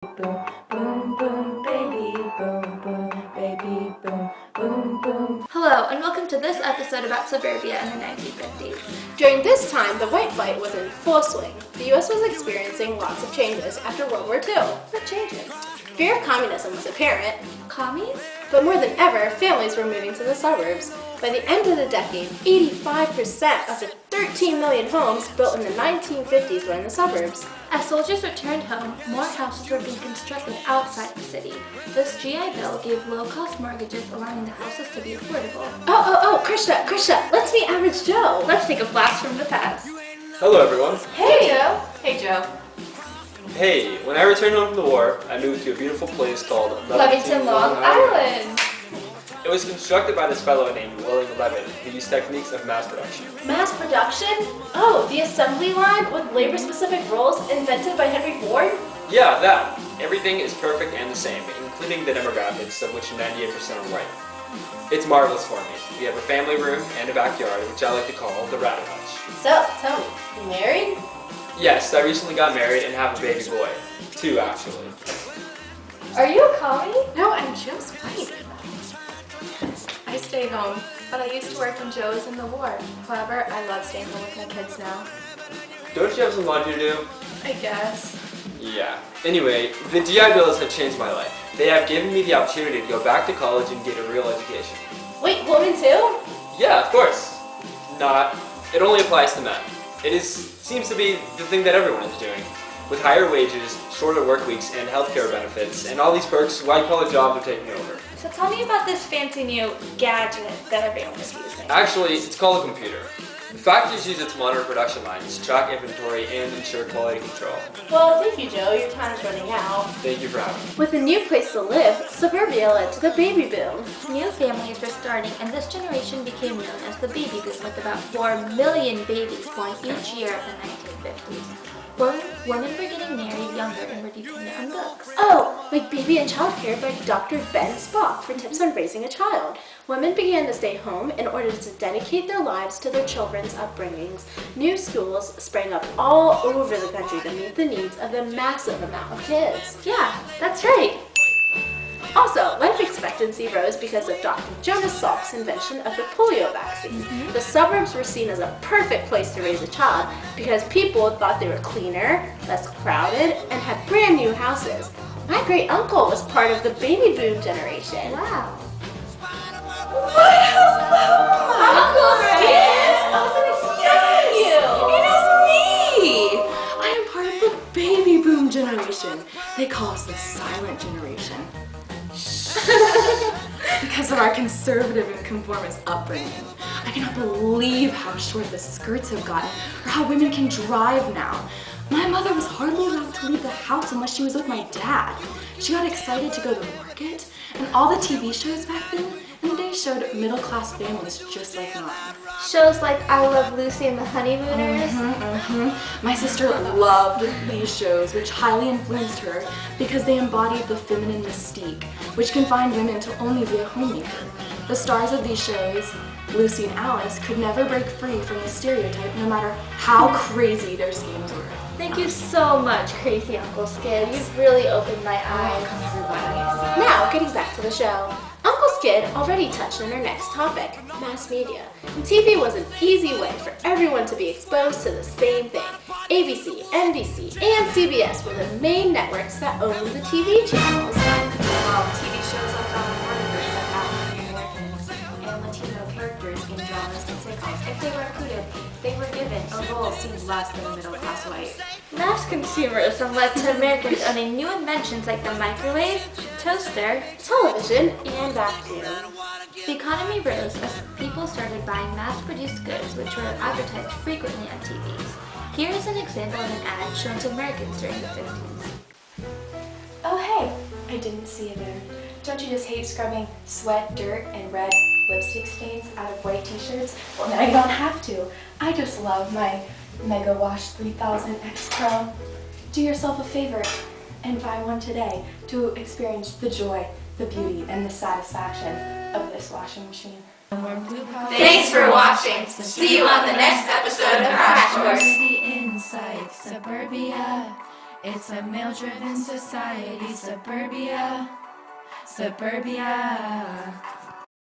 Boom, boom, boom, baby, boom, boom, baby, boom, boom, boom. Hello, and welcome to this episode about Suburbia in the 1950s. During this time, the white fight was in full swing. The U.S. was experiencing lots of changes after World War II. What changes? Fear of communism was apparent. Commies? But more than ever, families were moving to the suburbs. By the end of the decade, 85% of the 13 million homes built in the 1950s were in the suburbs. As soldiers returned home, more houses were being constructed outside the city. This GI Bill gave low-cost mortgages, allowing the houses to be affordable. Krishna, let's meet Average Joe. Let's take a blast from the past. Hello everyone. Hey, Joe. Hey, Joe. Hey, when I returned home from the war, I moved to a beautiful place called Levington, Long Island. It was constructed by this fellow named William Levin, who used techniques of mass production. Mass production? Oh, the assembly line with labor-specific roles invented by Henry Ford? Yeah, that. Everything is perfect and the same, including the demographics, of which 98% are white. It's marvelous for me. We have a family room and a backyard, which I like to call the Rat Hutch. So, tell me, you married? Yes, I recently got married and have a baby boy. 2, actually. Are you a commie? No, I'm just white. I stay home, but I used to work when Joe was in the war. However, I love staying home with my kids now. Don't you have some laundry to do? I guess. Yeah. Anyway, the GI Bills have changed my life. They have given me the opportunity to go back to college and get a real education. Wait, women too? Yeah, of course. Not. It only applies to men. Seems to be the thing that everyone is doing. With higher wages, shorter work weeks, and healthcare benefits, and all these perks, white-collar jobs are taking over. So tell me about this fancy new gadget that everyone is using. Actually, it's called a computer. The factories use it to monitor production lines, track inventory, and ensure quality control. Well, thank you, Joe. Your time's running out. Thank you for having me. With a new place to live, Suburbia led to the baby boom. New families were starting, and this generation became known as the baby boom, with about 4 million babies born each year of the 1950s. Women were getting married younger and were dependent on books. Oh, like Baby and Childcare by Dr. Ben Spock for tips on raising a child. Women began to stay home in order to dedicate their lives to their children's upbringings. New schools sprang up all over the country to meet the needs of the massive amount of kids. Yeah, that's right. Also, life expectancy rose because of Dr. Jonas Salk's invention of the polio vaccine. The suburbs were seen as a perfect place to raise a child because people thought they were cleaner, less crowded, and had brand new houses. My great uncle was part of the baby boom generation. Wow. Uncle Skid! I wasn't expecting you! It is me! I am part of the baby boom generation. They call us the silent generation. Because of our conservative and conformist upbringing. I cannot believe how short the skirts have gotten, or how women can drive now. My mother was hardly allowed to leave the house unless she was with my dad. She got excited to go to market, and all the TV shows back then in the day showed middle-class families just like mine. Shows like I Love Lucy and the Honeymooners. My sister loved these shows, which highly influenced her because they embodied the feminine mystique, which confined women to only be a homemaker. The stars of these shows, Lucy and Alice, could never break free from the stereotype, no matter how crazy their schemes were. Thank you so much, crazy Uncle Skid. You've really opened my eyes. Welcome, everybody. Now, getting back to the show. Uncle Skid already touched on our next topic, mass media. And TV was an easy way for everyone to be exposed to the same thing. ABC, NBC, and CBS were the main networks that owned the TV channels. TV shows like Warner set African Americans and Latino characters in dramas and sitcoms. If they were included, they were given a role seen less than a middle-class white. Mass consumerism led to Americans owning new inventions like the microwave, toaster, Television, and vacuum. The economy rose as people started buying mass-produced goods which were advertised frequently on TVs. Here is an example of an ad shown to Americans during the 50s. Oh, hey! I didn't see you there. Don't you just hate scrubbing sweat, dirt, and red lipstick stains out of white t-shirts? Well, now you don't have to. I just love my Mega Wash 3000 X Pro. Do yourself a favor and buy one today to experience the joy, the beauty, and the satisfaction of this washing machine. Thanks for watching. See you on the next episode of Crash Course. Inside Suburbia. It's a male-driven society, suburbia, suburbia.